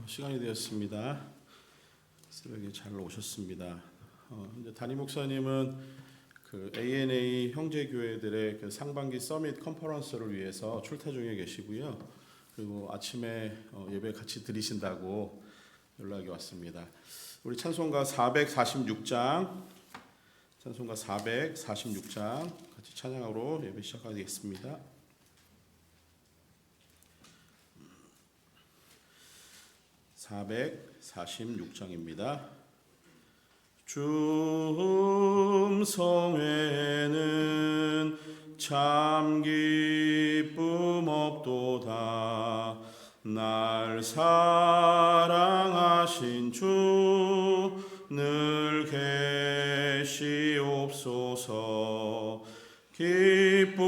시간이 되었습니다. 새벽에 잘 오셨습니다. 이제 담임 목사님은 그 ANA 형제교회들의 그 상반기 서밋 컨퍼런스를 위해서 출타 중에 계시고요. 그리고 아침에 예배 같이 드리신다고 연락이 왔습니다. 우리 찬송가 446장 같이 찬양으로 예배 시작하겠습니다. 446장입니다. 주 음성에는 참 기쁨 없도다. 날 사랑하신 주 늘 계시옵소서. 기쁘고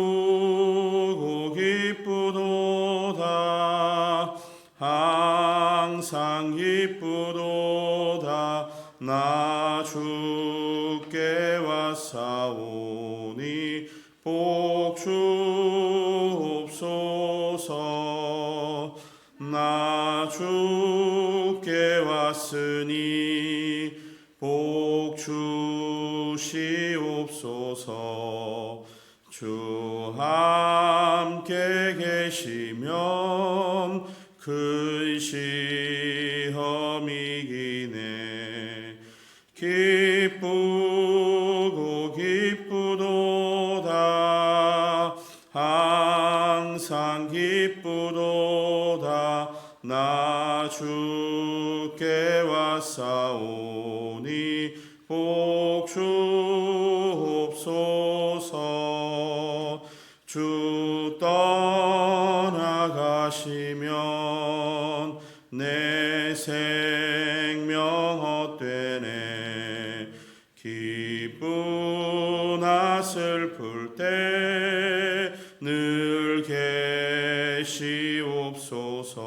기쁘도다. 항상 기쁘도다. 나 주께 왔사오니 복 주옵소서. 나 주께 왔으니 복 주시옵소서. 주 함께 계시면 큰 시험이 이기네. 기쁘고 기쁘도다. 항상 기쁘도다. 나 주께 왔사오니 복 주옵소서. 주 떠나가시면 내 생명 헛되네. 기쁘나 슬플 때 늘 계시옵소서.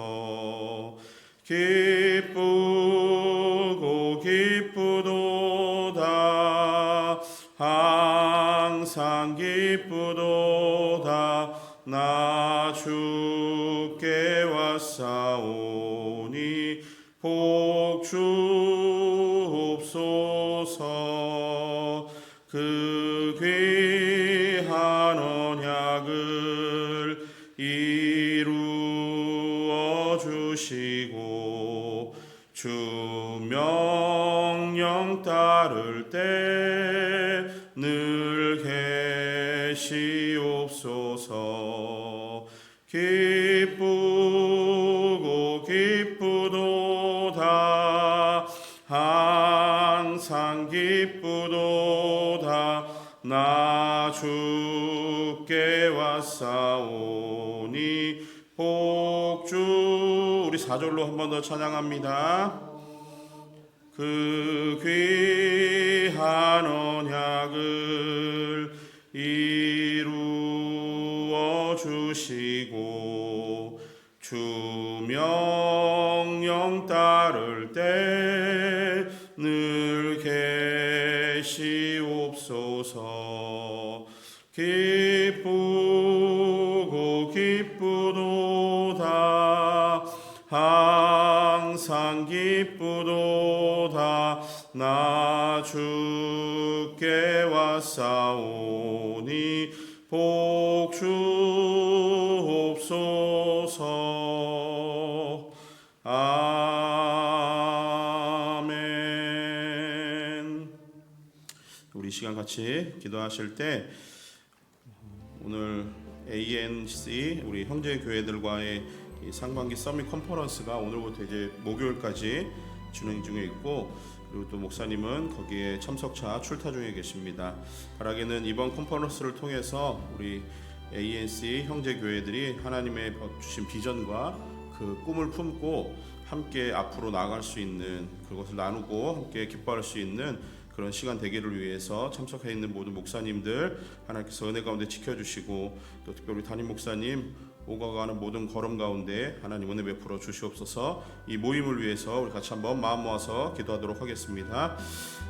기쁘고 기쁘도다. 항상 기쁘도다. 나 주께 왔사오니 복 주옵소서. 그 귀한 언약을 이루어 주시고 주 명령 따를 때 늘 계시옵소서. 기쁘고 기쁘도다. 항상 기쁘도다. 나 주께 왔사오니 복 주. 우리 4절로 한 번 더 찬양합니다. 그 귀한 언약을 이루어 주시고 주 명령 따를 때 늘 계시옵소서. 기쁘고 기쁘도다. 항상 기쁘도다. 나 주께 왔사오니 복 주옵소서. 아멘. 우리 시간 같이 기도하실 때 오늘 ANC 우리 형제 교회들과의 상반기 서밋 컨퍼런스가 오늘부터 이제 목요일까지 진행 중에 있고, 그리고 또 목사님은 거기에 참석차 출타 중에 계십니다. 바라기는 이번 컨퍼런스를 통해서 우리 ANC 형제 교회들이 하나님의 주신 비전과 그 꿈을 품고 함께 앞으로 나아갈 수 있는, 그것을 나누고 함께 기뻐할 수 있는 그런 시간 되기를 위해서 참석해 있는 모든 목사님들 하나님께서 은혜 가운데 지켜주시고, 또 특별히 담임 목사님 오가가는 모든 걸음 가운데 하나님 은혜 베풀어 주시옵소서. 이 모임을 위해서 우리 같이 한번 마음 모아서 기도하도록 하겠습니다.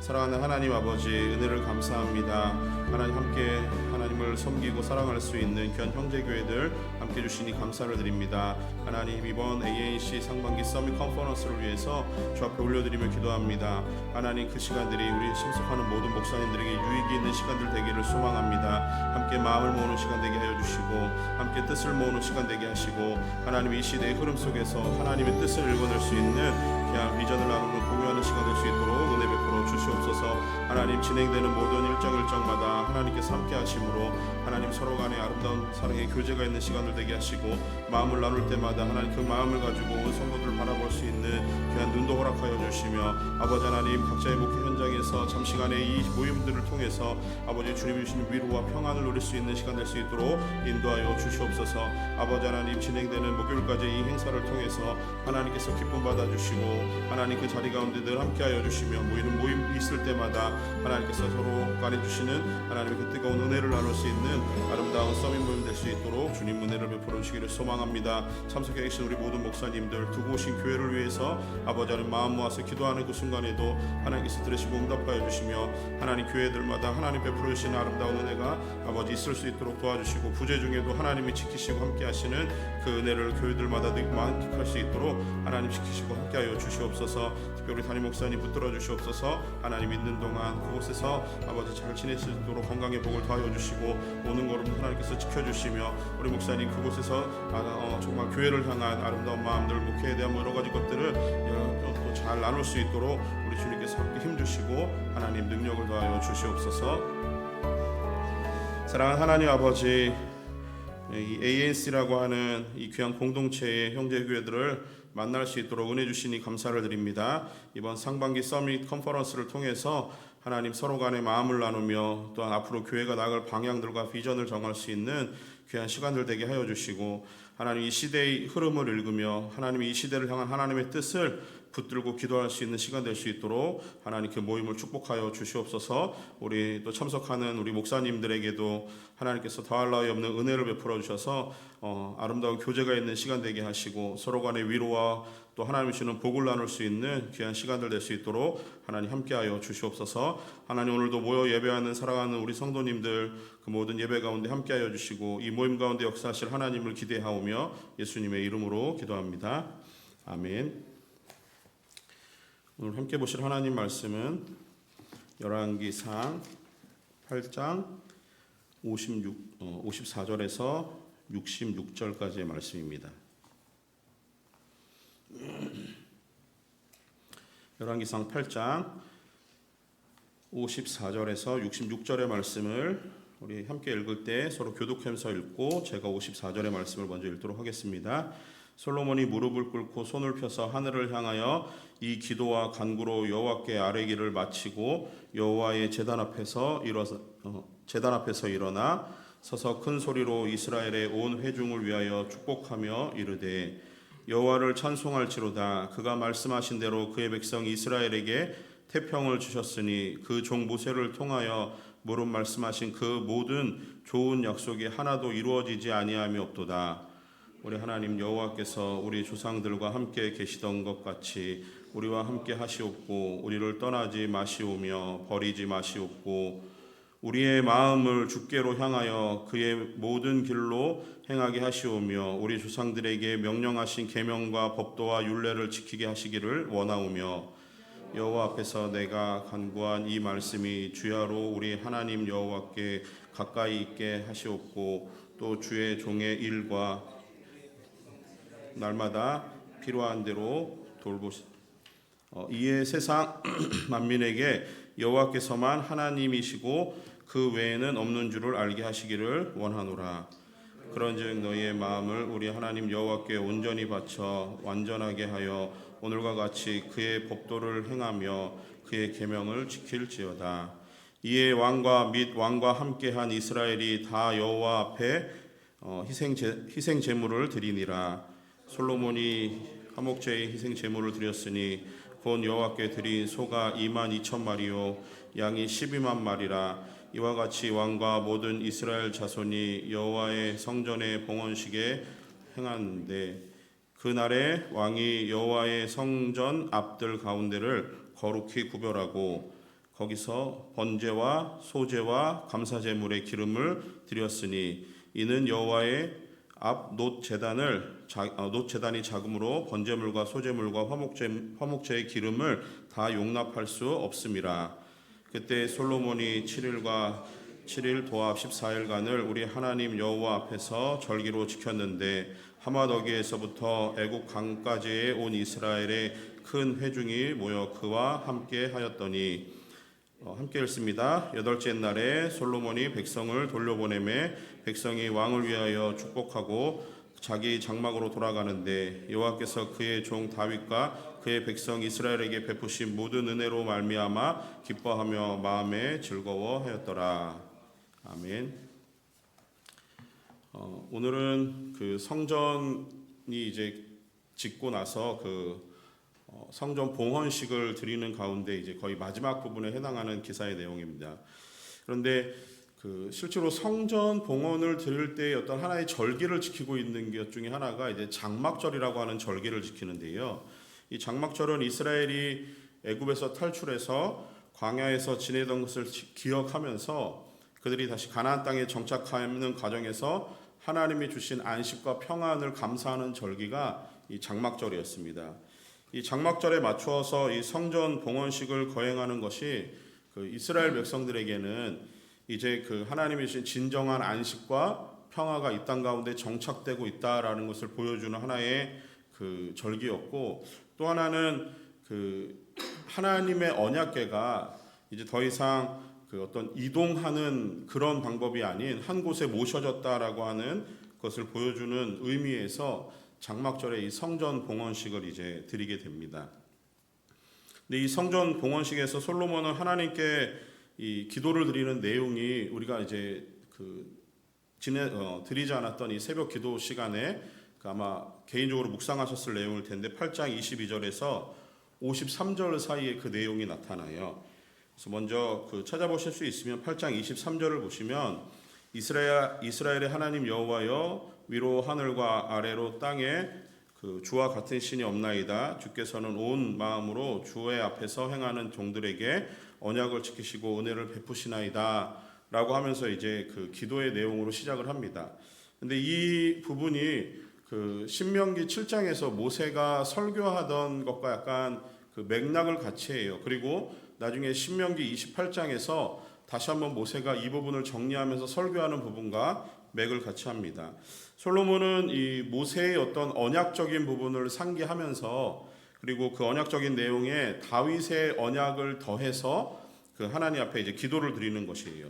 사랑하는 하나님 아버지, 은혜를 감사합니다. 하나님 함께 하나님을 섬기고 사랑할 수 있는 귀한 형제교회들 함께 주시니 감사를 드립니다. 하나님, 이번 ANC 상반기 서밋 컨퍼런스를 위해서 주 앞에 올려드리며 기도합니다. 하나님, 그 시간들이 우리 참석하는 모든 목사님들에게 유익이 있는 시간들 되기를 소망합니다. 함께 마음을 모으는 시간 되게 하여 주시고 함께 뜻을 모으는 시간 되게 하시고, 하나님 이 시대의 흐름 속에서 하나님의 뜻을 읽어낼 수 있는 귀한 비전을 나누고 공유하는 시간 될 수 있도록 은혜 베풀어 주시옵소서. 하나님, 진행되는 모든 일정마다 하나님께서 함께 하심으로 하나님 서로 간에 아름다운 사랑의 교제가 있는 시간을 되게 하시고, 마음을 나눌 때마다 하나님 그 마음을 가지고 온 성도들을 바라볼 수 있는 귀한 눈도 허락하여 주시며, 아버지 하나님 각자의 목회 현장에서 잠시간의 이 모임들을 통해서 아버지 주님이 주시는 위로와 평안을 누릴 수 있는 시간 될 수 있도록 인도하여 주시옵소서. 아버지 하나님, 진행되는 목요일까지 이 행사를 통해서 하나님께서 기쁨 받아주시고 하나님 그 자리 가운데 늘 함께하여 주시며, 모임 있을 때마다 하나님께서 서로 간에 주시는 하나님의 그 뜨거운 은혜를 나눌 수 있는 아름다운 서밋 모임 될 수 있도록 주님 은혜를 베풀어 주시기를 소망합니다. 참석해 계신 우리 모든 목사님들, 두고 오신 교회를 위해서 아버지 하나님 마음 모아서 기도하는 그 순간에도 하나님께서 들으시고 응답하여 주시며, 하나님 교회들마다 하나님 베풀어 주시는 아름다운 은혜가 아버지 있을 수 있도록 도와주시고, 부재 중에도 하나님이 지키시고 함께 하시는 그 은혜를 교회들마다 만끽할 수 있도록 하나님 지키시고 함께하여 주시옵소서. 특별히 담임 목사님 붙들어 주시옵소서. 하나님 있는 동안 그곳에서 아버지 잘 지낼 수 있도록 건강의 복을 더하여 주시고, 오는 걸음 하나님께서 지켜주시며, 우리 목사님 그곳에서 정말 교회를 향한 아름다운 마음들, 목회에 대한 여러 가지 것들을 또 잘 나눌 수 있도록 우리 주님께서 함께 힘주시고 하나님 능력을 더하여 주시옵소서. 사랑하는 하나님 아버지, 이 ANC라고 하는 이 귀한 공동체의 형제교회들을 만날 수 있도록 은혜 주시니 감사를 드립니다. 이번 상반기 서밋 컨퍼런스를 통해서 하나님 서로 간의 마음을 나누며, 또한 앞으로 교회가 나아갈 방향들과 비전을 정할 수 있는 귀한 시간들 되게 하여 주시고, 하나님 이 시대의 흐름을 읽으며 하나님 이 시대를 향한 하나님의 뜻을 붙들고 기도할 수 있는 시간 될 수 있도록 하나님 그 모임을 축복하여 주시옵소서. 우리 또 참석하는 우리 목사님들에게도 하나님께서 더할 나위 없는 은혜를 베풀어 주셔서 아름다운 교제가 있는 시간 되게 하시고, 서로 간의 위로와 또 하나님이 주시는 복을 나눌 수 있는 귀한 시간들 될 수 있도록 하나님 함께하여 주시옵소서. 하나님, 오늘도 모여 예배하는 사랑하는 우리 성도님들 그 모든 예배 가운데 함께하여 주시고, 이 모임 가운데 역사하실 하나님을 기대하오며 예수님의 이름으로 기도합니다. 아멘. 오늘 함께 보실 하나님 말씀은 열왕기상 8장 54절에서 66절까지의 말씀입니다. 열왕기상 8장 54절에서 66절의 말씀을 우리 함께 읽을 때 서로 교독하면서 읽고, 제가 54절의 말씀을 먼저 읽도록 하겠습니다. 솔로몬이 무릎을 꿇고 손을 펴서 하늘을 향하여 이 기도와 간구로 여호와께 아뢰기를 마치고, 여호와의 제단 앞에서 일어나 서서 큰 소리로 이스라엘의 온 회중을 위하여 축복하며 이르되, 여호와를 찬송할지로다. 그가 말씀하신 대로 그의 백성 이스라엘에게 태평을 주셨으니 그 종 모세를 통하여 무릇 말씀하신 그 모든 좋은 약속이 하나도 이루어지지 아니함이 없도다. 우리 하나님 여호와께서 우리 조상들과 함께 계시던 것 같이 우리와 함께 하시옵고, 우리를 떠나지 마시오며 버리지 마시옵고, 우리의 마음을 주께로 향하여 그의 모든 길로 행하게 하시오며, 우리 조상들에게 명령하신 계명과 법도와 율례를 지키게 하시기를 원하오며, 여호와 앞에서 내가 간구한 이 말씀이 주야로 우리 하나님 여호와께 가까이 있게 하시옵고, 또 주의 종의 일과 날마다 필요한 대로 돌보시. 이에 세상 만민에게 여호와께서만 하나님이시고 그 외에는 없는 줄을 알게 하시기를 원하노라. 그런즉 너희의 마음을 우리 하나님 여호와께 온전히 바쳐 완전하게 하여 오늘과 같이 그의 법도를 행하며 그의 계명을 지킬지어다. 이에 왕과 및 왕과 함께한 이스라엘이 다 여호와 앞에 희생 제물을 드리니라. 솔로몬이 화목제의 희생 제물을 드렸으니 곧 여호와께 드린 소가 22,000마리요 양이 12만 마리라. 이와 같이 왕과 모든 이스라엘 자손이 여호와의 성전의 봉헌식에 행하는데 그날에 왕이 여호와의 성전 앞들 가운데를 거룩히 구별하고 거기서 번제와 소제와 감사제물의 기름을 드렸으니 이는 여호와의 앞 놋 제단이 작음으로 번제물과 소제물과 화목제의 기름을 다 용납할 수 없음이라. 그때 솔로몬이 7일 도합 14일간을 우리 하나님 여호와 앞에서 절기로 지켰는데 하마더기에서부터 애국 강까지의 온 이스라엘의 큰 회중이 모여 그와 함께 하였더니 함께 읽습니다. 여덟째 날에 솔로몬이 백성을 돌려보내매 백성이 왕을 위하여 축복하고 자기 장막으로 돌아가는데 여호와께서 그의 종 다윗과 그의 백성 이스라엘에게 베푸신 모든 은혜로 말미암아 기뻐하며 마음에 즐거워하였더라. 아멘. 오늘은 그 성전이 이제 짓고 나서 성전 봉헌식을 드리는 가운데 이제 거의 마지막 부분에 해당하는 기사의 내용입니다. 그런데 실제로 성전 봉헌을 드릴 때 어떤 하나의 절기를 지키고 있는 것 중에 하나가 이제 장막절이라고 하는 절기를 지키는데요. 이 장막절은 이스라엘이 애굽에서 탈출해서 광야에서 지내던 것을 기억하면서 그들이 다시 가나안 땅에 정착하는 과정에서 하나님이 주신 안식과 평안을 감사하는 절기가 이 장막절이었습니다. 이 장막절에 맞추어서 이 성전 봉헌식을 거행하는 것이 이스라엘 백성들에게는 이제 하나님이 주신 진정한 안식과 평화가 이 땅 가운데 정착되고 있다라는 것을 보여주는 하나의 절기였고, 또 하나는 하나님의 언약궤가 이제 더 이상 어떤 이동하는 그런 방법이 아닌 한 곳에 모셔졌다라고 하는 것을 보여주는 의미에서 장막절에 이 성전 봉헌식을 이제 드리게 됩니다. 근데 이 성전 봉헌식에서 솔로몬은 하나님께 이 기도를 드리는 내용이 우리가 이제 드리지 않았던 이 새벽 기도 시간에 아마 개인적으로 묵상하셨을 내용일 텐데 8장 22절에서 53절 사이에 그 내용이 나타나요. 그래서 먼저 찾아보실 수 있으면 8장 23절을 보시면 이스라엘의 하나님 여호와여 위로 하늘과 아래로 땅에 주와 같은 신이 없나이다. 주께서는 온 마음으로 주의 앞에서 행하는 종들에게 언약을 지키시고 은혜를 베푸시나이다 라고 하면서 이제 기도의 내용으로 시작을 합니다. 근데 이 부분이 신명기 7장에서 모세가 설교하던 것과 약간 맥락을 같이 해요. 그리고 나중에 신명기 28장에서 다시 한번 모세가 이 부분을 정리하면서 설교하는 부분과 맥을 같이 합니다. 솔로몬은 이 모세의 어떤 언약적인 부분을 상기하면서 그리고 그 언약적인 내용에 다윗의 언약을 더해서 하나님 앞에 이제 기도를 드리는 것이에요.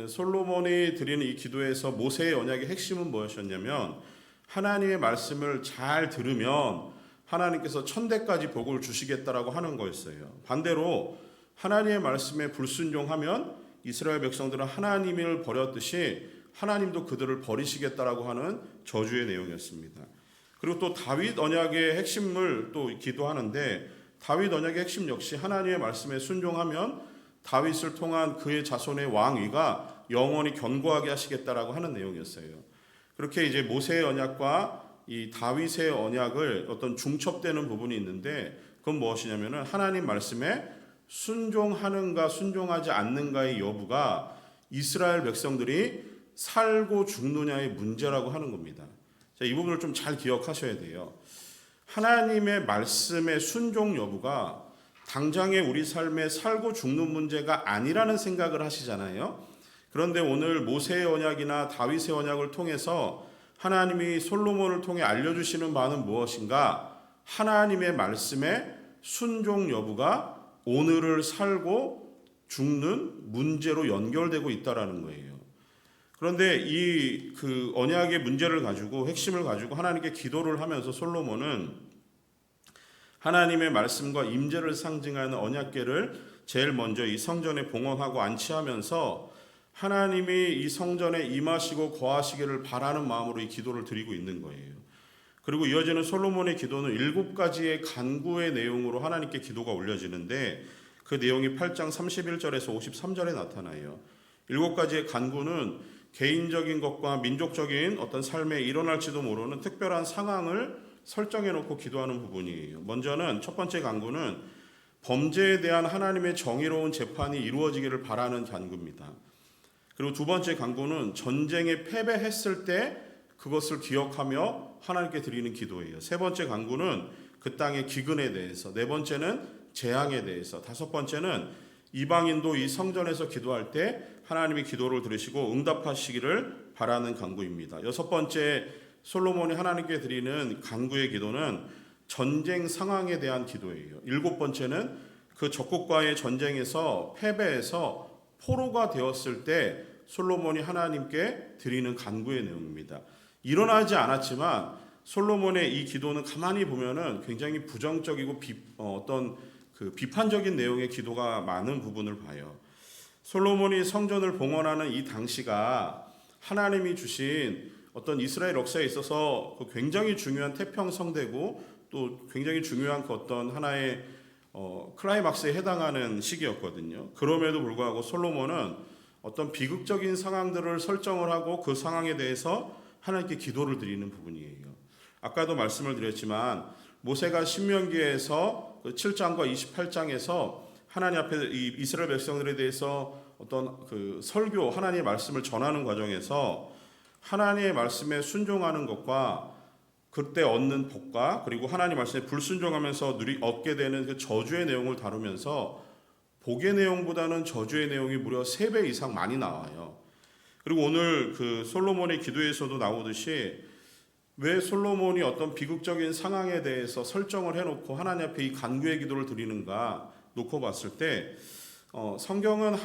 솔로몬이 드리는 이 기도에서 모세의 언약의 핵심은 무엇이었냐면 하나님의 말씀을 잘 들으면 하나님께서 천대까지 복을 주시겠다라고 하는 거였어요. 반대로 하나님의 말씀에 불순종하면 이스라엘 백성들은 하나님을 버렸듯이 하나님도 그들을 버리시겠다라고 하는 저주의 내용이었습니다. 그리고 또 다윗 언약의 핵심을 또 기도하는데 다윗 언약의 핵심 역시 하나님의 말씀에 순종하면 다윗을 통한 그의 자손의 왕위가 영원히 견고하게 하시겠다라고 하는 내용이었어요. 그렇게 이제 모세의 언약과 이 다윗의 언약을 어떤 중첩되는 부분이 있는데 그건 무엇이냐면은 하나님 말씀에 순종하는가 순종하지 않는가의 여부가 이스라엘 백성들이 살고 죽느냐의 문제라고 하는 겁니다. 자, 이 부분을 좀 잘 기억하셔야 돼요. 하나님의 말씀의 순종 여부가 당장의 우리 삶에 살고 죽는 문제가 아니라는 생각을 하시잖아요. 그런데 오늘 모세의 언약이나 다윗의 언약을 통해서 하나님이 솔로몬을 통해 알려주시는 바는 무엇인가? 하나님의 말씀의 순종 여부가 오늘을 살고 죽는 문제로 연결되고 있다라는 거예요. 그런데 이 언약의 문제를 가지고 핵심을 가지고 하나님께 기도를 하면서 솔로몬은 하나님의 말씀과 임재를 상징하는 언약궤를 제일 먼저 이 성전에 봉헌하고 안치하면서 하나님이 이 성전에 임하시고 거하시기를 바라는 마음으로 이 기도를 드리고 있는 거예요. 그리고 이어지는 솔로몬의 기도는 7가지의 간구의 내용으로 하나님께 기도가 올려지는데 그 내용이 8장 31절에서 53절에 나타나요. 7가지의 간구는 개인적인 것과 민족적인 어떤 삶에 일어날지도 모르는 특별한 상황을 설정해 놓고 기도하는 부분이에요. 먼저는 첫 번째 간구는 범죄에 대한 하나님의 정의로운 재판이 이루어지기를 바라는 간구입니다. 그리고 두 번째 간구는 전쟁에 패배했을 때 그것을 기억하며 하나님께 드리는 기도예요. 세 번째 간구는 그 땅의 기근에 대해서, 네 번째는 재앙에 대해서, 다섯 번째는 이방인도 이 성전에서 기도할 때 하나님이 기도를 들으시고 응답하시기를 바라는 간구입니다. 여섯 번째 솔로몬이 하나님께 드리는 간구의 기도는 전쟁 상황에 대한 기도예요. 일곱 번째는 그 적국과의 전쟁에서 패배해서 포로가 되었을 때 솔로몬이 하나님께 드리는 간구의 내용입니다. 일어나지 않았지만 솔로몬의 이 기도는 가만히 보면은 굉장히 부정적이고 어떤 그 비판적인 내용의 기도가 많은 부분을 봐요. 솔로몬이 성전을 봉헌하는 이 당시가 하나님이 주신 어떤 이스라엘 역사에 있어서 굉장히 중요한 태평성대고 또 굉장히 중요한 그 어떤 하나의 클라이막스에 해당하는 시기였거든요. 그럼에도 불구하고 솔로몬은 어떤 비극적인 상황들을 설정을 하고 그 상황에 대해서 하나님께 기도를 드리는 부분이에요. 아까도 말씀을 드렸지만 모세가 신명기에서 7장과 28장에서 하나님 앞에 이 이스라엘 백성들에 대해서 어떤 그 설교, 하나님의 말씀을 전하는 과정에서 하나님의 말씀에 순종하는 것과 그때 얻는 복과 그리고 하나님 말씀에 불순종하면서 얻게 되는 그 저주의 내용을 다루면서 복의 내용보다는 저주의 내용이 무려 3배 이상 많이 나와요. 그리고 오늘 그 솔로몬의 기도에서도 나오듯이 왜 솔로몬이 어떤 비극적인 상황에 대해서 설정을 해놓고 하나님 앞에 이 간구의 기도를 드리는가 놓고 봤을 때 성경은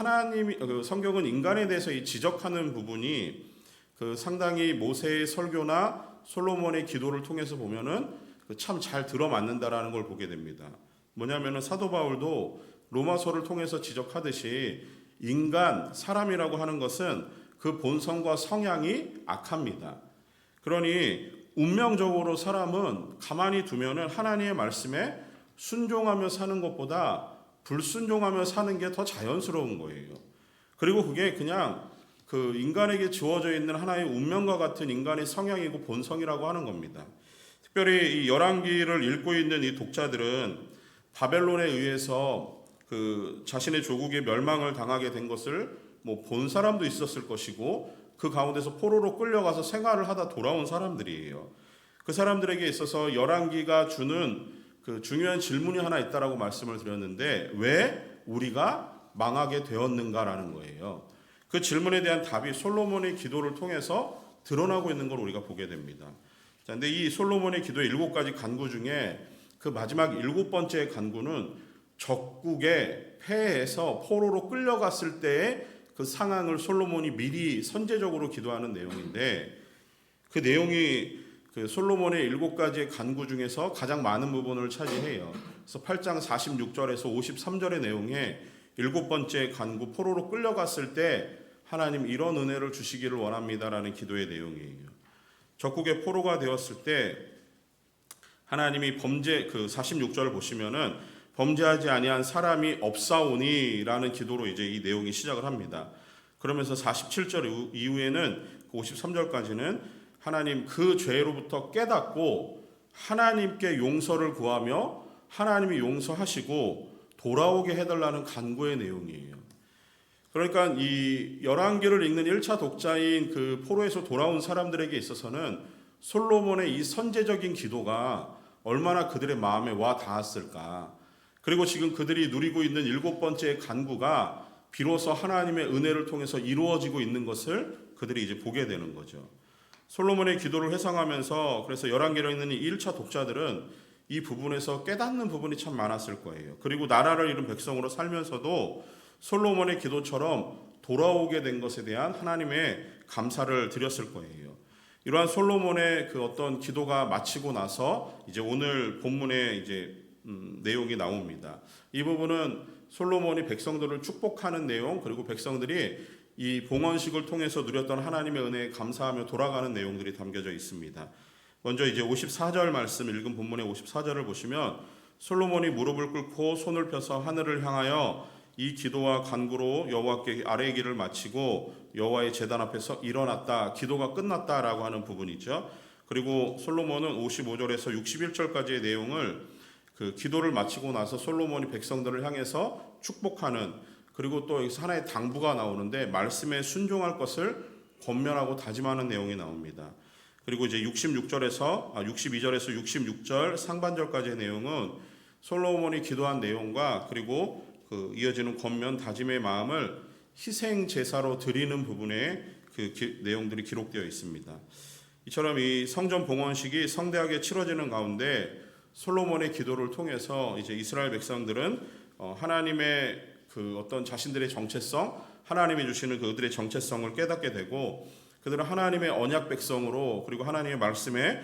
성경은 인간에 대해서 이 지적하는 부분이 그 상당히 모세의 설교나 솔로몬의 기도를 통해서 보면은 참 잘 들어맞는다라는 걸 보게 됩니다. 뭐냐면은 사도 바울도 로마서를 통해서 지적하듯이 인간, 사람이라고 하는 것은 그 본성과 성향이 악합니다. 그러니 운명적으로 사람은 가만히 두면은 하나님의 말씀에 순종하며 사는 것보다 불순종하며 사는 게 더 자연스러운 거예요. 그리고 그게 그냥 그 인간에게 주어져 있는 하나의 운명과 같은 인간의 성향이고 본성이라고 하는 겁니다. 특별히 이 열왕기를 읽고 있는 이 독자들은 바벨론에 의해서 그 자신의 조국의 멸망을 당하게 된 것을 뭐 본 사람도 있었을 것이고 그 가운데서 포로로 끌려가서 생활을 하다 돌아온 사람들이에요. 그 사람들에게 있어서 열왕기가 주는 그 중요한 질문이 하나 있다라고 말씀을 드렸는데 왜 우리가 망하게 되었는가라는 거예요. 그 질문에 대한 답이 솔로몬의 기도를 통해서 드러나고 있는 걸 우리가 보게 됩니다. 자, 근데 이 솔로몬의 기도의 7가지 간구 중에 그 마지막 7번째 간구는 적국에 패해서 포로로 끌려갔을 때의 그 상황을 솔로몬이 미리 선제적으로 기도하는 내용인데 그 내용이 그 솔로몬의 7가지의 간구 중에서 가장 많은 부분을 차지해요. 그래서 8장 46절에서 53절의 내용에 7번째 간구 포로로 끌려갔을 때 하나님 이런 은혜를 주시기를 원합니다라는 기도의 내용이에요. 적국의 포로가 되었을 때 하나님이 그 46절을 보시면은 범죄하지 아니한 사람이 없사오니라는 기도로 이제 이 내용이 시작을 합니다. 그러면서 47절 이후에는 53절까지는 하나님 그 죄로부터 깨닫고 하나님께 용서를 구하며 하나님이 용서하시고 돌아오게 해달라는 간구의 내용이에요. 그러니까 이 열왕기를 읽는 1차 독자인 그 포로에서 돌아온 사람들에게 있어서는 솔로몬의 이 선제적인 기도가 얼마나 그들의 마음에 와 닿았을까. 그리고 지금 그들이 누리고 있는 7번째 간구가 비로소 하나님의 은혜를 통해서 이루어지고 있는 것을 그들이 이제 보게 되는 거죠. 솔로몬의 기도를 회상하면서 그래서 열왕기를 읽는 이 1차 독자들은 이 부분에서 깨닫는 부분이 참 많았을 거예요. 그리고 나라를 이룬 백성으로 살면서도 솔로몬의 기도처럼 돌아오게 된 것에 대한 하나님의 감사를 드렸을 거예요. 이러한 솔로몬의 그 어떤 기도가 마치고 나서 이제 오늘 본문에 이제 내용이 나옵니다. 이 부분은 솔로몬이 백성들을 축복하는 내용 그리고 백성들이 이 봉헌식을 통해서 누렸던 하나님의 은혜에 감사하며 돌아가는 내용들이 담겨져 있습니다. 먼저 이제 54절 말씀 읽은 본문의 54절을 보시면 솔로몬이 무릎을 꿇고 손을 펴서 하늘을 향하여 이 기도와 간구로 여호와께 아뢰의 기를 마치고 여호와의 제단 앞에서 일어났다, 기도가 끝났다라고 하는 부분이죠. 그리고 솔로몬은 55절에서 61절까지의 내용을 그 기도를 마치고 나서 솔로몬이 백성들을 향해서 축복하는, 그리고 또 여기서 하나의 당부가 나오는데 말씀에 순종할 것을 권면하고 다짐하는 내용이 나옵니다. 그리고 이제 62절에서 66절 상반절까지의 내용은 솔로몬이 기도한 내용과 그리고 그 이어지는 권면 다짐의 마음을 희생 제사로 드리는 부분에 그 내용들이 기록되어 있습니다. 이처럼 이 성전 봉헌식이 성대하게 치러지는 가운데 솔로몬의 기도를 통해서 이제 이스라엘 백성들은 하나님의 그 어떤 자신들의 정체성, 하나님이 주시는 그들의 정체성을 깨닫게 되고, 그들은 하나님의 언약 백성으로, 그리고 하나님의 말씀에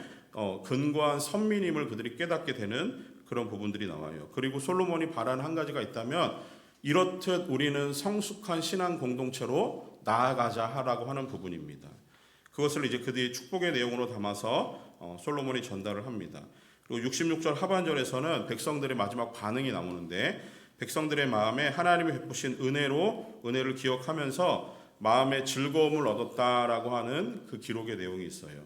근거한 선민임을 그들이 깨닫게 되는 그런 부분들이 나와요. 그리고 솔로몬이 바라는 한 가지가 있다면, 이렇듯 우리는 성숙한 신앙 공동체로 나아가자 하라고 하는 부분입니다. 그것을 이제 그들의 축복의 내용으로 담아서 솔로몬이 전달을 합니다. 그리고 66절 하반절에서는 백성들의 마지막 반응이 나오는데, 백성들의 마음에 하나님이 베푸신 은혜를 기억하면서 마음의 즐거움을 얻었다라고 하는 그 기록의 내용이 있어요.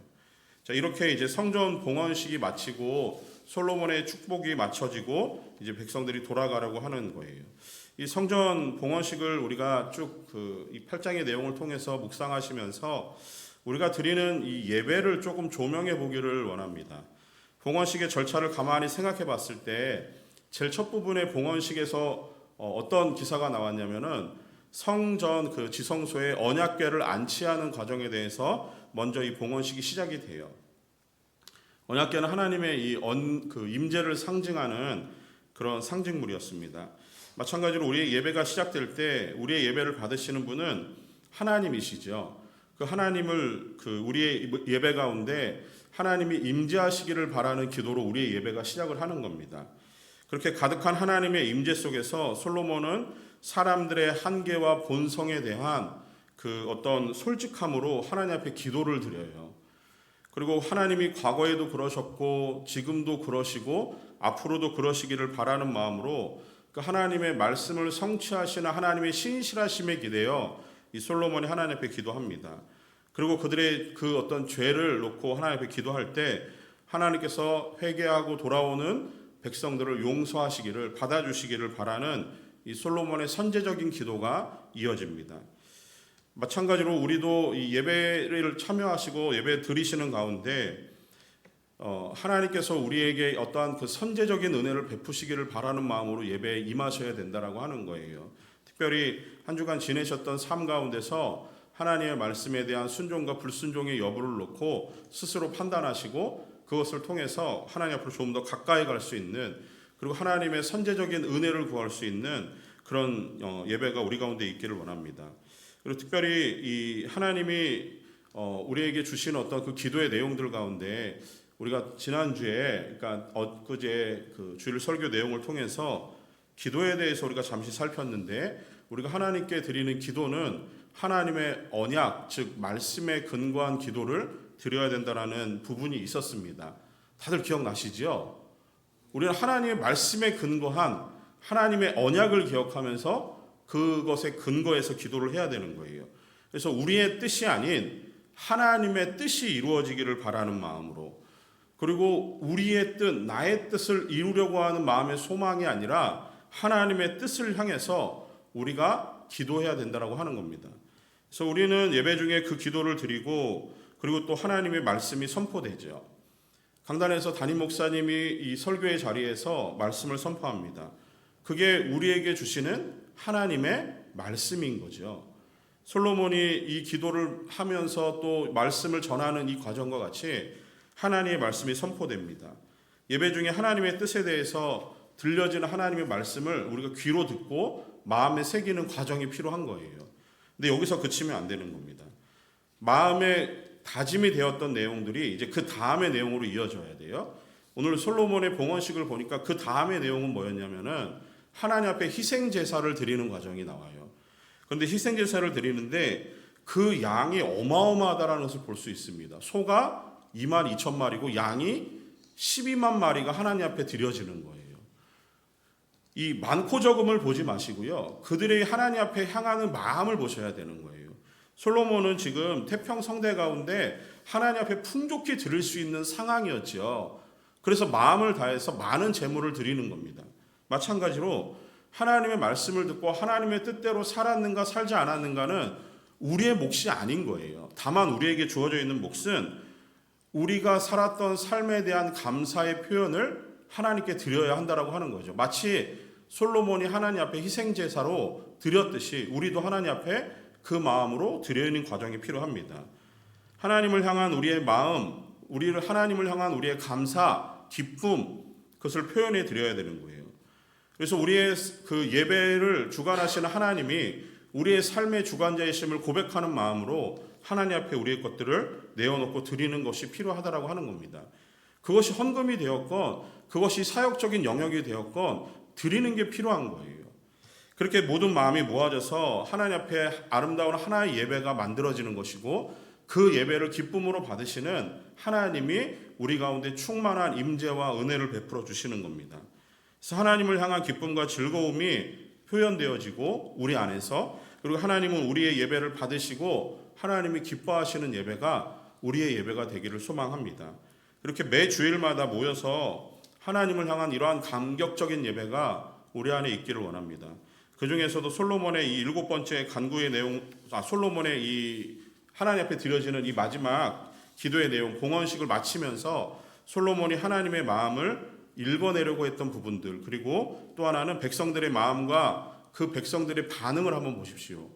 자, 이렇게 이제 성전 봉헌식이 마치고 솔로몬의 축복이 마쳐지고 이제 백성들이 돌아가려고 하는 거예요. 이 성전 봉헌식을 우리가 쭉 이 8장의 내용을 통해서 묵상하시면서 우리가 드리는 이 예배를 조금 조명해 보기를 원합니다. 봉헌식의 절차를 가만히 생각해 봤을 때 제일 첫 부분의 봉헌식에서 어떤 기사가 나왔냐면은 성전 그 지성소에 언약궤를 안치하는 과정에 대해서 먼저 이 봉헌식이 시작이 돼요. 언약궤는 하나님의 이 그 임재를 상징하는 그런 상징물이었습니다. 마찬가지로 우리의 예배가 시작될 때 우리의 예배를 받으시는 분은 하나님이시죠. 그 하나님을 우리의 예배 가운데 하나님이 임재하시기를 바라는 기도로 우리의 예배가 시작을 하는 겁니다. 그렇게 가득한 하나님의 임재 속에서 솔로몬은 사람들의 한계와 본성에 대한 그 어떤 솔직함으로 하나님 앞에 기도를 드려요. 그리고 하나님이 과거에도 그러셨고 지금도 그러시고 앞으로도 그러시기를 바라는 마음으로 그 하나님의 말씀을 성취하시는 하나님의 신실하심에 기대어 이 솔로몬이 하나님 앞에 기도합니다. 그리고 그들의 그 어떤 죄를 놓고 하나님 앞에 기도할 때 하나님께서 회개하고 돌아오는 백성들을 용서하시기를, 받아주시기를 바라는 이 솔로몬의 선제적인 기도가 이어집니다. 마찬가지로 우리도 이 예배를 참여하시고 예배 드리시는 가운데 하나님께서 우리에게 어떠한 그 선제적인 은혜를 베푸시기를 바라는 마음으로 예배에 임하셔야 된다라고 하는 거예요. 특별히 한 주간 지내셨던 삶 가운데서 하나님의 말씀에 대한 순종과 불순종의 여부를 놓고 스스로 판단하시고 그것을 통해서 하나님 앞으로 조금 더 가까이 갈 수 있는, 그리고 하나님의 선제적인 은혜를 구할 수 있는 그런 예배가 우리 가운데 있기를 원합니다. 그리고 특별히 이 하나님이 우리에게 주신 어떤 그 기도의 내용들 가운데 우리가 지난주에, 그러니까 엊그제 그 주일 설교 내용을 통해서 기도에 대해서 우리가 잠시 살폈는데, 우리가 하나님께 드리는 기도는 하나님의 언약, 즉 말씀에 근거한 기도를 드려야 된다라는 부분이 있었습니다. 다들 기억나시죠? 우리는 하나님의 말씀에 근거한 하나님의 언약을 기억하면서 그것에 근거해서 기도를 해야 되는 거예요. 그래서 우리의 뜻이 아닌 하나님의 뜻이 이루어지기를 바라는 마음으로, 그리고 우리의 뜻, 나의 뜻을 이루려고 하는 마음의 소망이 아니라 하나님의 뜻을 향해서 우리가 기도해야 된다라고 하는 겁니다. 그래서 우리는 예배 중에 그 기도를 드리고, 그리고 또 하나님의 말씀이 선포되죠. 강단에서 담임 목사님이 이 설교의 자리에서 말씀을 선포합니다. 그게 우리에게 주시는 하나님의 말씀인 거죠. 솔로몬이 이 기도를 하면서 또 말씀을 전하는 이 과정과 같이 하나님의 말씀이 선포됩니다. 예배 중에 하나님의 뜻에 대해서 들려지는 하나님의 말씀을 우리가 귀로 듣고 마음에 새기는 과정이 필요한 거예요. 근데 여기서 그치면 안 되는 겁니다. 마음에 다짐이 되었던 내용들이 이제 그 다음의 내용으로 이어져야 돼요. 오늘 솔로몬의 봉헌식을 보니까 그 다음의 내용은 뭐였냐면은 하나님 앞에 희생 제사를 드리는 과정이 나와요. 그런데 희생 제사를 드리는데 그 양이 어마어마하다라는 것을 볼 수 있습니다. 소가 22,000마리고 양이 12만 마리가 하나님 앞에 드려지는 거예요. 이 많고 적음을 보지 마시고요. 그들이 하나님 앞에 향하는 마음을 보셔야 되는 거예요. 솔로몬은 지금 태평 성대 가운데 하나님 앞에 풍족히 드릴 수 있는 상황이었죠. 그래서 마음을 다해서 많은 재물을 드리는 겁니다. 마찬가지로 하나님의 말씀을 듣고 하나님의 뜻대로 살았는가 살지 않았는가는 우리의 몫이 아닌 거예요. 다만 우리에게 주어져 있는 몫은 우리가 살았던 삶에 대한 감사의 표현을 하나님께 드려야 한다라고 하는 거죠. 마치 솔로몬이 하나님 앞에 희생제사로 드렸듯이 우리도 하나님 앞에 그 마음으로 드리는 과정이 필요합니다. 하나님을 향한 우리의 마음, 하나님을 향한 우리의 감사, 기쁨, 그것을 표현해 드려야 되는 거예요. 그래서 우리의 그 예배를 주관하시는 하나님이 우리의 삶의 주관자이심을 고백하는 마음으로 하나님 앞에 우리의 것들을 내어놓고 드리는 것이 필요하다라고 하는 겁니다. 그것이 헌금이 되었건 그것이 사역적인 영역이 되었건 드리는 게 필요한 거예요. 그렇게 모든 마음이 모아져서 하나님 앞에 아름다운 하나의 예배가 만들어지는 것이고 그 예배를 기쁨으로 받으시는 하나님이 우리 가운데 충만한 임재와 은혜를 베풀어 주시는 겁니다. 그래서 하나님을 향한 기쁨과 즐거움이 표현되어지고 우리 안에서, 그리고 하나님은 우리의 예배를 받으시고 하나님이 기뻐하시는 예배가 우리의 예배가 되기를 소망합니다. 이렇게 매 주일마다 모여서 하나님을 향한 이러한 감격적인 예배가 우리 안에 있기를 원합니다. 그 중에서도 솔로몬의 이 7번째 간구의 내용, 솔로몬의 이 하나님 앞에 드려지는 이 마지막 기도의 내용, 공헌식을 마치면서 솔로몬이 하나님의 마음을 읽어내려고 했던 부분들, 그리고 또 하나는 백성들의 마음과 그 백성들의 반응을 한번 보십시오.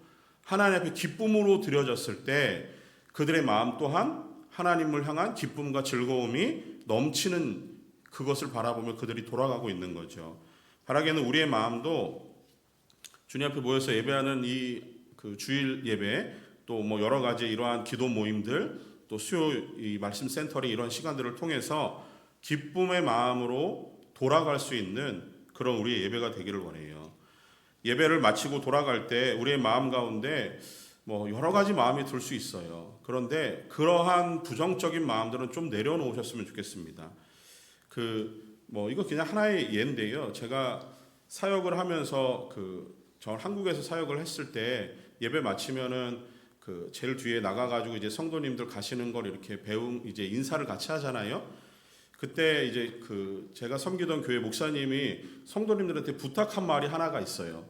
하나님 앞에 기쁨으로 드려졌을 때 그들의 마음 또한 하나님을 향한 기쁨과 즐거움이 넘치는 그것을 바라보며 그들이 돌아가고 있는 거죠. 바라기에는 우리의 마음도 주님 앞에 모여서 예배하는 그 주일 예배, 또 뭐 여러 가지 이러한 기도 모임들, 또 수요 이 말씀 센터리 이런 시간들을 통해서 기쁨의 마음으로 돌아갈 수 있는 그런 우리의 예배가 되기를 원해요. 예배를 마치고 돌아갈 때 우리의 마음 가운데 뭐 여러 가지 마음이 들 수 있어요. 그런데 그러한 부정적인 마음들은 좀 내려놓으셨으면 좋겠습니다. 이거 그냥 하나의 예인데요. 제가 사역을 하면서 저 한국에서 사역을 했을 때 예배 마치면은 제일 뒤에 나가가지고 이제 성도님들 가시는 걸 이렇게 이제 인사를 같이 하잖아요. 그때 이제 제가 섬기던 교회 목사님이 성도님들한테 부탁한 말이 하나가 있어요.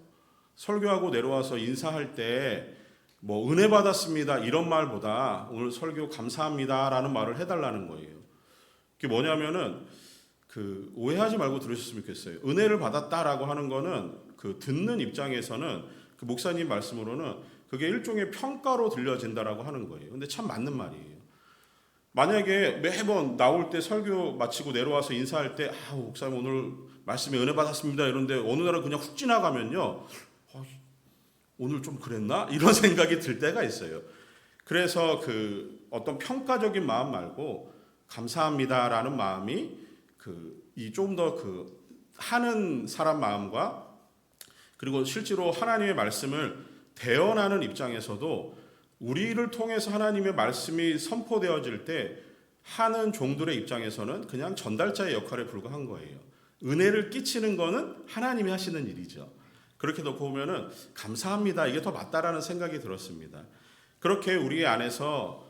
설교하고 내려와서 인사할 때 뭐 은혜 받았습니다 이런 말보다 오늘 설교 감사합니다라는 말을 해달라는 거예요. 그게 뭐냐면은 오해하지 말고 들으셨으면 좋겠어요. 은혜를 받았다라고 하는 거는 듣는 입장에서는 그 목사님 말씀으로는 그게 일종의 평가로 들려진다라고 하는 거예요. 근데 참 맞는 말이에요. 만약에 매번 나올 때 설교 마치고 내려와서 인사할 때 목사님 오늘 말씀에 은혜 받았습니다 이런데 어느 날은 그냥 훅 지나가면요, 오늘 좀 그랬나? 이런 생각이 들 때가 있어요. 그래서 어떤 평가적인 마음 말고 감사합니다라는 마음이 좀 더 하는 사람 마음과, 그리고 실제로 하나님의 말씀을 대언하는 입장에서도 우리를 통해서 하나님의 말씀이 선포되어질 때 하는 종들의 입장에서는 그냥 전달자의 역할에 불과한 거예요. 은혜를 끼치는 거는 하나님이 하시는 일이죠. 그렇게 놓고 보면은 감사합니다, 이게 더 맞다라는 생각이 들었습니다. 그렇게 우리 안에서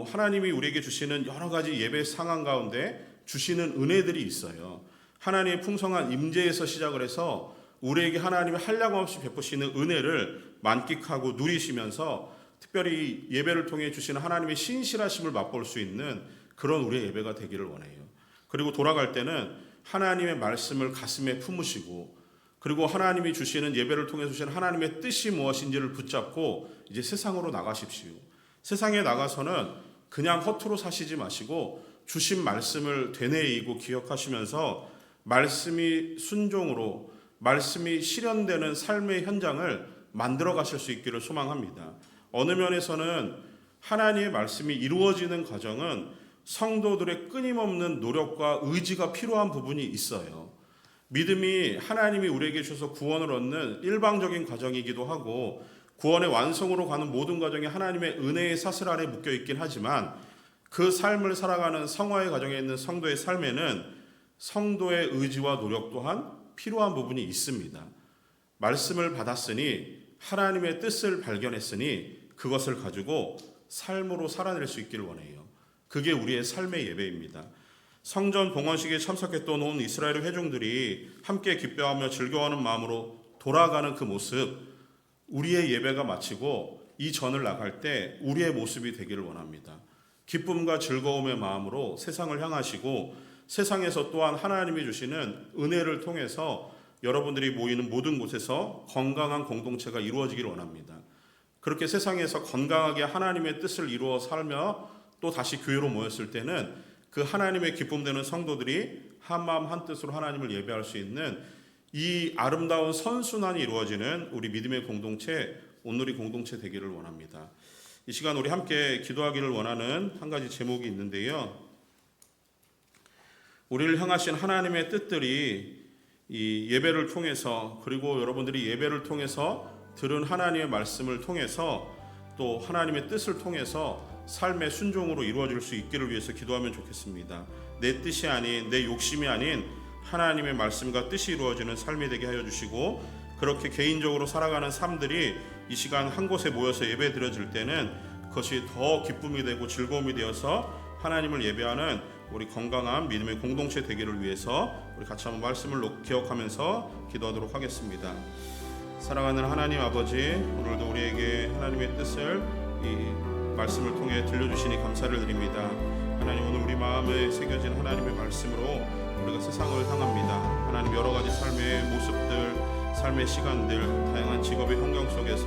하나님이 우리에게 주시는 여러 가지 예배 상황 가운데 주시는 은혜들이 있어요. 하나님의 풍성한 임재에서 시작을 해서 우리에게 하나님이 한량없이 베푸시는 은혜를 만끽하고 누리시면서 특별히 예배를 통해 주시는 하나님의 신실하심을 맛볼 수 있는 그런 우리의 예배가 되기를 원해요. 그리고 돌아갈 때는 하나님의 말씀을 가슴에 품으시고, 그리고 하나님이 주시는 예배를 통해 주시는 하나님의 뜻이 무엇인지를 붙잡고 이제 세상으로 나가십시오. 세상에 나가서는 그냥 허투루 사시지 마시고 주신 말씀을 되뇌이고 기억하시면서 말씀이 순종으로, 말씀이 실현되는 삶의 현장을 만들어 가실 수 있기를 소망합니다. 어느 면에서는 하나님의 말씀이 이루어지는 과정은 성도들의 끊임없는 노력과 의지가 필요한 부분이 있어요. 믿음이 하나님이 우리에게 주셔서 구원을 얻는 일방적인 과정이기도 하고, 구원의 완성으로 가는 모든 과정이 하나님의 은혜의 사슬 안에 묶여 있긴 하지만 그 삶을 살아가는 성화의 과정에 있는 성도의 삶에는 성도의 의지와 노력 또한 필요한 부분이 있습니다. 말씀을 받았으니 하나님의 뜻을 발견했으니 그것을 가지고 삶으로 살아낼 수 있기를 원해요. 그게 우리의 삶의 예배입니다. 성전 봉헌식에 참석했던 온 이스라엘 회중들이 함께 기뻐하며 즐거워하는 마음으로 돌아가는 그 모습, 우리의 예배가 마치고 이 전을 나갈 때 우리의 모습이 되기를 원합니다. 기쁨과 즐거움의 마음으로 세상을 향하시고 세상에서 또한 하나님이 주시는 은혜를 통해서 여러분들이 모이는 모든 곳에서 건강한 공동체가 이루어지기를 원합니다. 그렇게 세상에서 건강하게 하나님의 뜻을 이루어 살며 또 다시 교회로 모였을 때는 그 하나님의 기쁨되는 성도들이 한마음 한뜻으로 하나님을 예배할 수 있는 이 아름다운 선순환이 이루어지는 우리 믿음의 공동체, 온누리 공동체 되기를 원합니다. 이 시간 우리 함께 기도하기를 원하는 한 가지 제목이 있는데요. 우리를 향하신 하나님의 뜻들이 이 예배를 통해서, 그리고 여러분들이 예배를 통해서 들은 하나님의 말씀을 통해서 또 하나님의 뜻을 통해서 삶의 순종으로 이루어질 수 있기를 위해서 기도하면 좋겠습니다. 내 뜻이 아닌, 내 욕심이 아닌 하나님의 말씀과 뜻이 이루어지는 삶이 되게 하여 주시고, 그렇게 개인적으로 살아가는 삶들이 이 시간 한 곳에 모여서 예배 드려질 때는 그것이 더 기쁨이 되고 즐거움이 되어서 하나님을 예배하는 우리 건강한 믿음의 공동체 되기를 위해서 우리 같이 한번 말씀을 기억하면서 기도하도록 하겠습니다. 사랑하는 하나님 아버지, 오늘도 우리에게 하나님의 뜻을 이 말씀을 통해 들려주시니 감사를 드립니다. 하나님, 오늘 우리 마음에 새겨진 하나님의 말씀으로 우리가 세상을 향합니다. 하나님, 여러 가지 삶의 모습들, 삶의 시간들, 다양한 직업의 환경 속에서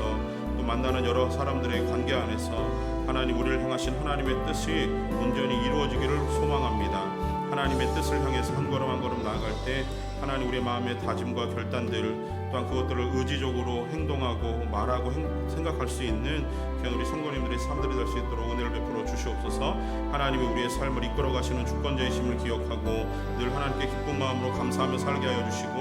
또 만나는 여러 사람들의 관계 안에서 하나님, 우리를 향하신 하나님의 뜻이 온전히 이루어지기를 소망합니다. 하나님의 뜻을 향해서 한 걸음 한 걸음 나아갈 때 하나님, 우리의 마음의 다짐과 결단들, 또한 그것들을 의지적으로 행동하고 말하고 생각할 수 있는 귀한 우리 성도님들의 삶들이 될 수 있도록 은혜를 베풀어 주시옵소서. 하나님이 우리의 삶을 이끌어 가시는 주권자이심을 기억하고 늘 하나님께 기쁜 마음으로 감사하며 살게 하여 주시고,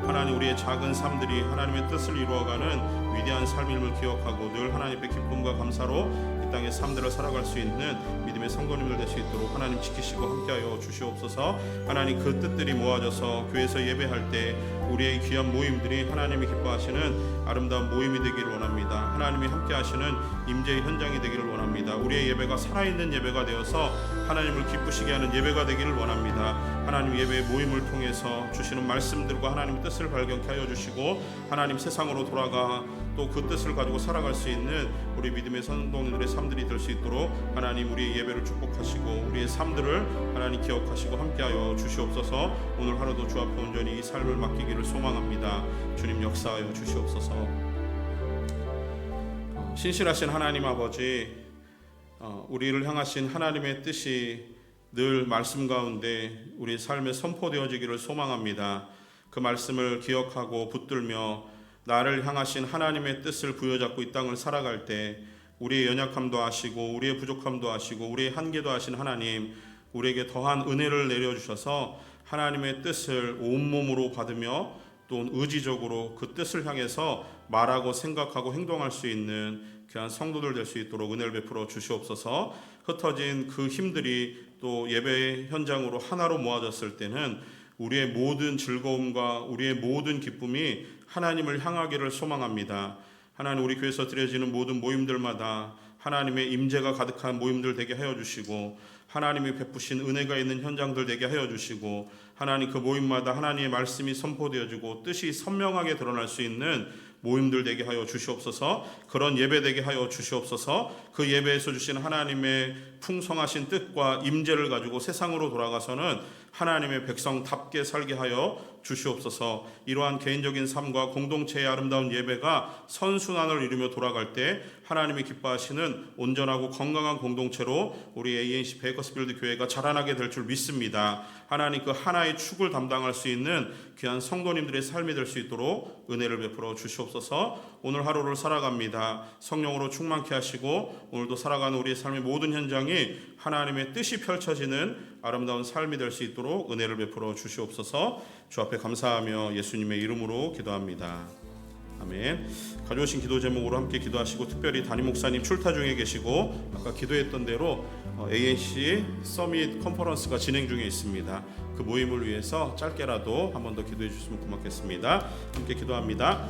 하나님, 우리의 작은 삶들이 하나님의 뜻을 이루어가는 위대한 삶임을 기억하고 늘 하나님의 기쁨과 감사로 이 땅의 삶들을 살아갈 수 있는 믿음의 성도님들 될 수 있도록 하나님 지키시고 함께하여 주시옵소서. 하나님, 그 뜻들이 모아져서 교회에서 예배할 때 우리의 귀한 모임들이 하나님이 기뻐하시는 아름다운 모임이 되기를 원합니다. 하나님이 함께하시는 임재의 현장이 되기를 원합니다. 우리의 예배가 살아있는 예배가 되어서 하나님을 기쁘시게 하는 예배가 되기를 원합니다. 하나님, 예배의 모임을 통해서 주시는 말씀들과 하나님의 뜻을 발견케 하여 주시고, 하나님, 세상으로 돌아가 또 그 뜻을 가지고 살아갈 수 있는 우리 믿음의 성도님들의 삶들이 될 수 있도록 하나님, 우리의 예배를 축복하시고 우리의 삶들을 하나님 기억하시고 함께하여 주시옵소서. 오늘 하루도 주 앞에 온전히 이 삶을 맡기기를 소망합니다. 주님, 역사하여 주시옵소서. 신실하신 하나님 아버지, 우리를 향하신 하나님의 뜻이 늘 말씀 가운데 우리 삶에 선포되어지기를 소망합니다. 그 말씀을 기억하고 붙들며 나를 향하신 하나님의 뜻을 부여잡고 이 땅을 살아갈 때 우리의 연약함도 아시고 우리의 부족함도 아시고 우리의 한계도 아신 하나님, 우리에게 더한 은혜를 내려주셔서 하나님의 뜻을 온몸으로 받으며 또 의지적으로 그 뜻을 향해서 말하고 생각하고 행동할 수 있는 귀한 성도들 될 수 있도록 은혜를 베풀어 주시옵소서. 흩어진 그 힘들이 또 예배 현장으로 하나로 모아졌을 때는 우리의 모든 즐거움과 우리의 모든 기쁨이 하나님을 향하기를 소망합니다. 하나님, 우리 교회에서 드려지는 모든 모임들마다 하나님의 임재가 가득한 모임들 되게 하여 주시고, 하나님이 베푸신 은혜가 있는 현장들 되게 하여 주시고, 하나님, 그 모임마다 하나님의 말씀이 선포되어지고 뜻이 선명하게 드러날 수 있는 모임들 되게 하여 주시옵소서. 그런 예배 되게 하여 주시옵소서. 그 예배에서 주신 하나님의 풍성하신 뜻과 임재를 가지고 세상으로 돌아가서는 하나님의 백성답게 살게 하여 주시옵소서. 이러한 개인적인 삶과 공동체의 아름다운 예배가 선순환을 이루며 돌아갈 때 하나님이 기뻐하시는 온전하고 건강한 공동체로 우리 ANC 베이커스필드 교회가 자라나게 될 줄 믿습니다. 하나님, 그 하나의 축을 담당할 수 있는 귀한 성도님들의 삶이 될 수 있도록 은혜를 베풀어 주시옵소서. 오늘 하루를 살아갑니다. 성령으로 충만케 하시고 오늘도 살아가는 우리의 삶의 모든 현장이 하나님의 뜻이 펼쳐지는 아름다운 삶이 될 수 있도록 은혜를 베풀어 주시옵소서. 주 앞에 감사하며 예수님의 이름으로 기도합니다. 아멘. 가져오신 기도 제목으로 함께 기도하시고, 특별히 담임 목사님 출타 중에 계시고 아까 기도했던 대로 ANC 서밋 컨퍼런스가 진행 중에 있습니다. 그 모임을 위해서 짧게라도 한 번 더 기도해 주시면 고맙겠습니다. 함께 기도합니다.